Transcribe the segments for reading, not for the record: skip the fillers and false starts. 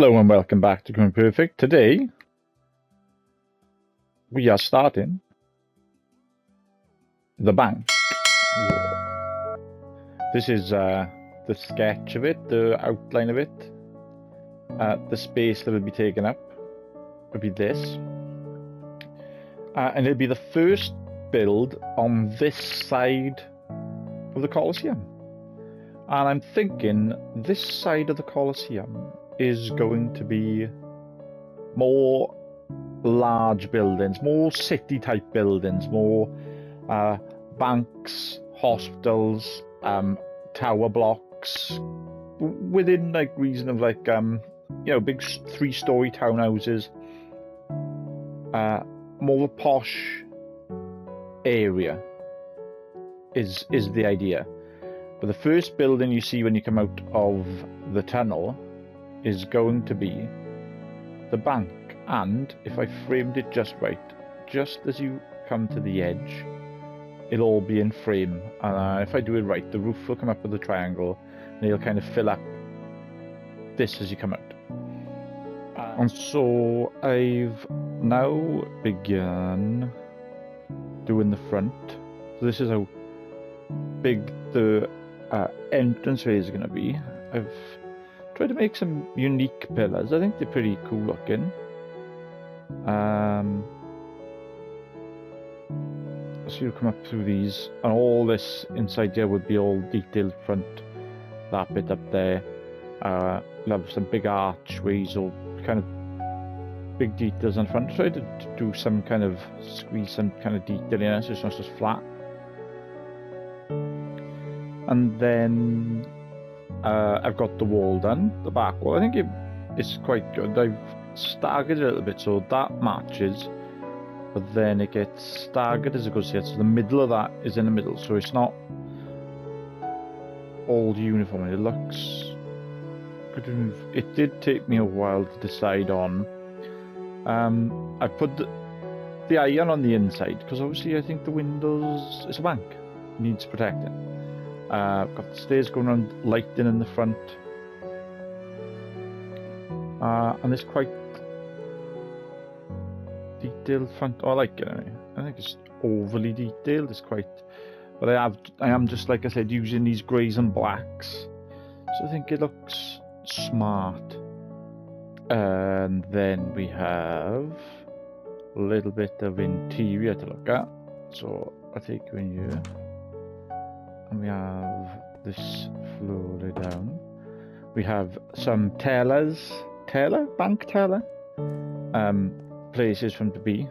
Hello and welcome back to Becoming Perfect. Today we are starting the bank. This is the sketch of it, the outline of it. The space that will be taken up will be this. And it'll be the first build on this side of the Colosseum. And I'm thinking this side of the Colosseum is going to be more large buildings, more city type buildings, more banks, hospitals, tower blocks, within like reason of like big 3-story townhouses, more of a posh area is the idea. But the first building you see when you come out of the tunnel is going to be the bank, and if I framed it just right, just as you come to the edge, it'll all be in frame, and if I do it right, the roof will come up with a triangle and it'll kind of fill up this as you come out. And so I've now begun doing the front. So this is how big the entrance way is going to be. I've tried to make some unique pillars. I think they're pretty cool looking. So you come up through these, and all this inside here would be all detailed front. That bit up there. We'll have some big archways or kind of big details on the front. Try to do some kind of squeeze some kind of detail in it, so it's not just flat. And then I've got the wall done, the back wall. I think it's quite good. I've staggered it a little bit so that matches, but then it gets staggered as it goes here. So the middle of that is in the middle, so it's not all uniform. It looks good. It did take me a while to decide on. I put the iron on the inside because obviously I think the windows, it's a bank, needs protecting. I've got the stairs going around, lighting in the front, and it's quite detailed front. Oh, I like it anyway. I think it's overly detailed. It's quite, but I am just like I said, using these greys and blacks, so I think it looks smart. And then we have a little bit of interior to look at. So I take you in here. And we have this floor down. We have some bank teller, places for them to be.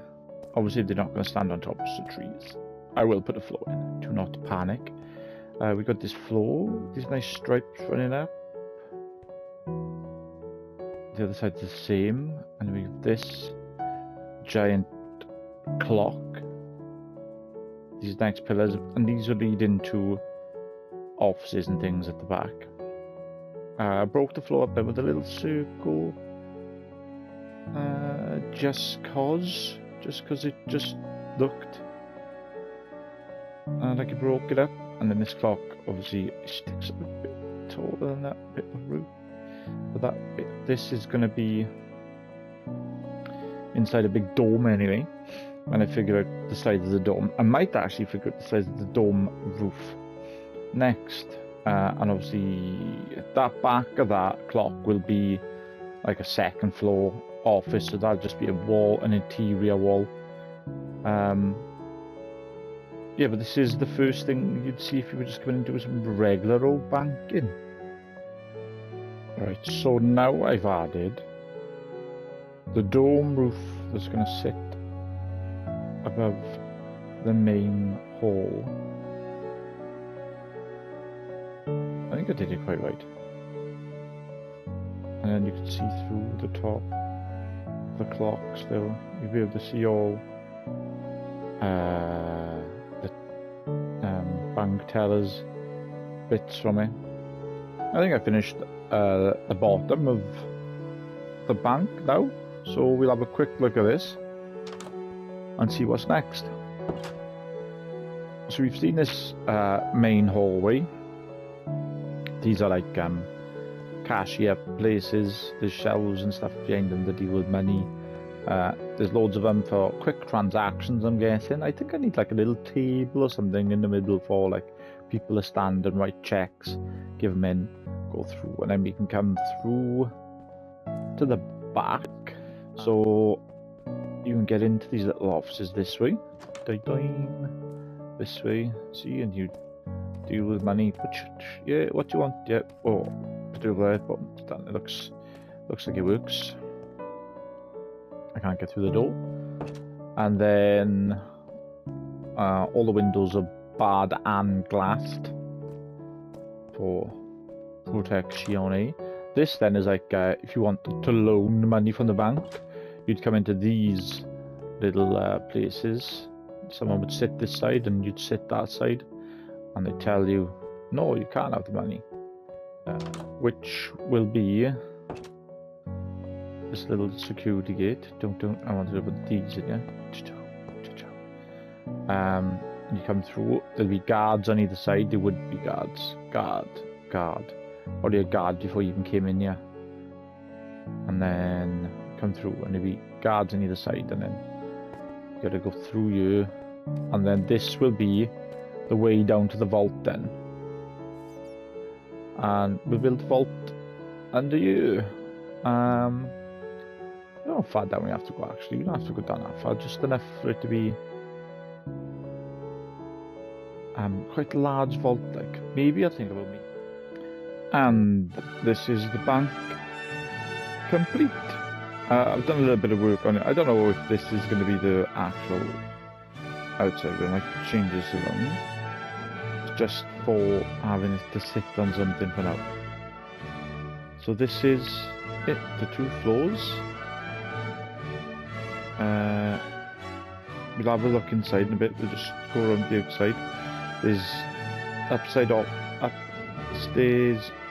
Obviously, they're not going to stand on top of the trees. I will put a floor in. Do not panic. We got this floor. These nice stripes running up. The other side's the same, and we have this giant clock. These nice pillars, and these will lead into offices and things at the back. I broke the floor up there with a little circle, just cause it just looked like it broke it up. And then this clock obviously sticks up a bit taller than that bit of roof. But that bit, this is going to be inside a big dome anyway. And I figure out the size of the dome. I might actually figure out the size of the dome roof next. And obviously that back of that clock will be like a second floor office, so that'll just be a wall, an interior wall. Yeah, but this is the first thing you'd see if you were just coming and doing some regular old banking. Right, so now I've added the dome roof that's going to sit above the main hall. I think I did it quite right. And then you can see through the top of the clock still. You'll be able to see all the bank tellers bits from it. I think I finished the bottom of the bank now, so we'll have a quick look at this and see what's next. So we've seen this main hallway. These are like cashier places. There's shelves and stuff behind them that deal with money. There's loads of them for quick transactions, I'm guessing. I think I need like a little table or something in the middle for like people to stand and write checks, give them in, go through, and then we can come through to the back. So you can get into these little offices this way. This way, see, and you deal with money. Yeah, what do you want? Yeah, oh, put it over there, but it looks like it works. I can't get through the door. And then all the windows are barred and glassed for protection. This then is like if you want to loan money from the bank, you'd come into these little places. Someone would sit this side and you'd sit that side, and they tell you, no, you can't have the money, which will be this little security gate. Don't I want to put these in here. You come through, there'll be guards on either side. There would be guards. Guard. Already a guard before you even came in here. And then come through and there'll be guards on either side, and then you gotta go through you. And then this will be the way down to the vault then. And we'll build the vault under you. I don't know how far down we have to go actually. We don't have to go down that far, just enough for it to be quite a large vault, like. Maybe I'll think about me. And this is the bank complete. I've done a little bit of work on it. I don't know if this is going to be the actual outside. I might change this around. It's just for having it to sit on something for now. So this is it, the 2 floors. We'll have a look inside in a bit. We'll just go around the outside. There's upstairs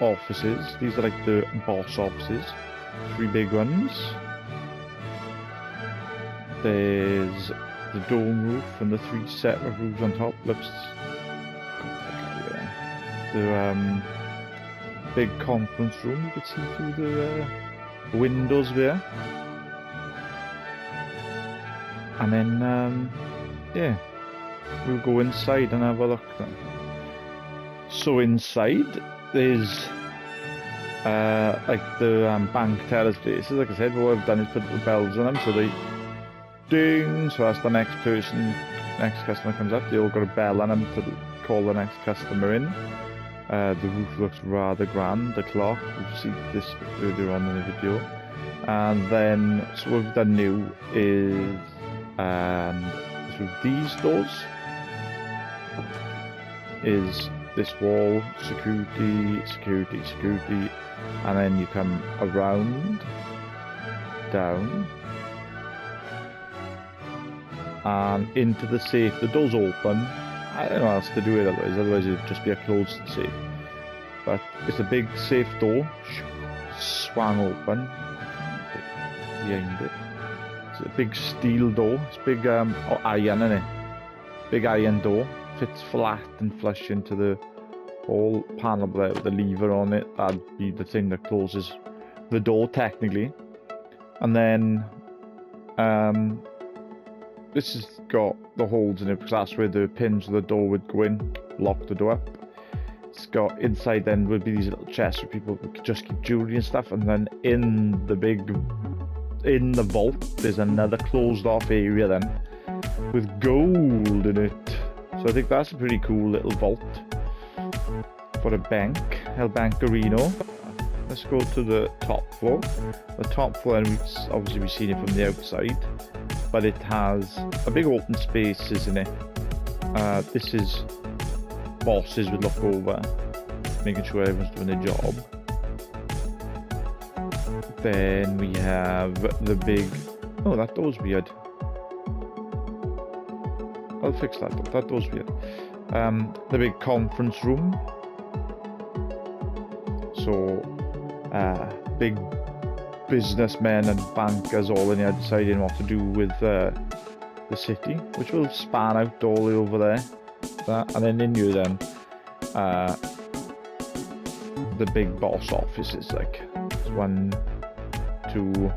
offices. These are like the boss offices. 3 big ones. There's the dome roof and the 3 separate roofs on top. Looks the big conference room. You can see through the windows there. And then yeah, we'll go inside and have a look then. So inside there's like the bank tellers places. Like I said, what I've done is put the bells on them so they ding, so that's the next customer comes up. They all got a bell on them to call the next customer in. The roof looks rather grand, the clock, we've seen this earlier on in the video. And then, so what we've done new is through these doors is this wall, security, and then you come around, down, and into the safe. The door's open. I don't know how else to do it otherwise it'd just be a closed safe. But it's a big safe door, swung open, behind it. It's a big steel door, it's big iron in it. Big iron door, fits flat and flush into the whole panel there with the lever on it. That'd be the thing that closes the door technically. And then this has got the holes in it because that's where the pins of the door would go in, lock the door up. It's got inside then would be these little chests where people could just keep jewelry and stuff, and then in the vault there's another closed off area then with gold in it. So I think that's a pretty cool little vault for a bank, El Bankerino. Let's go to the top floor. The top floor, and obviously we've seen it from the outside, but it has a big open space, isn't it? This is bosses would look over, making sure everyone's doing their job. Then we have the big... Oh, that door's weird. I'll fix that door. That door's weird. The big conference room. So, big businessmen and bankers all in here deciding what to do with the city, which will span out all the way over there. And then in here then, the big boss offices. Like, there's 1, 2,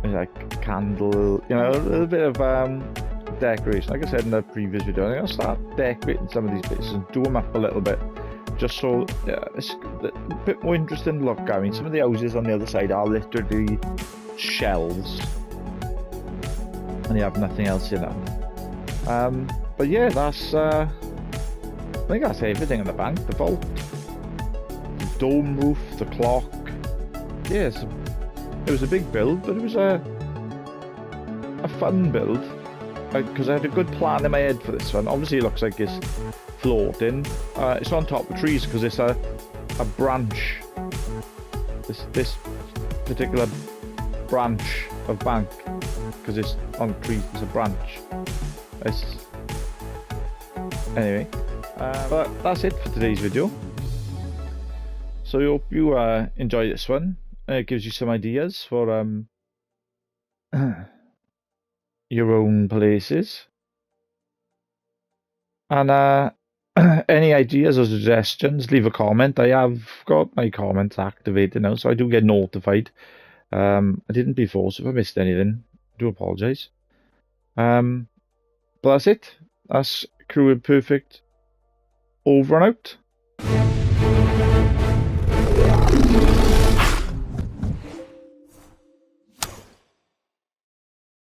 like candle, you know, a little bit of decoration. Like I said in the previous video, I'm gonna start decorating some of these bits and do them up a little bit, just so it's a bit more interesting look. I mean, some of the houses on the other side are literally shells, and you have nothing else in them. But yeah, that's I think that's everything in the bank. The vault, the dome roof, the clock. Yes, it was a big build, but it was a fun build, because I had a good plan in my head for this one. Obviously, it looks like it's floating. It's on top of trees because it's a branch. This particular branch of bank, because it's on trees. It's a branch. Anyway, but that's it for today's video. So I hope you enjoy this one. It gives you some ideas for your own places, and any ideas or suggestions, leave a comment. I have got my comments activated now, so I do get notified. I didn't before, so if I missed anything, I do apologise. But that's it. That's Crew Imperfect over and out.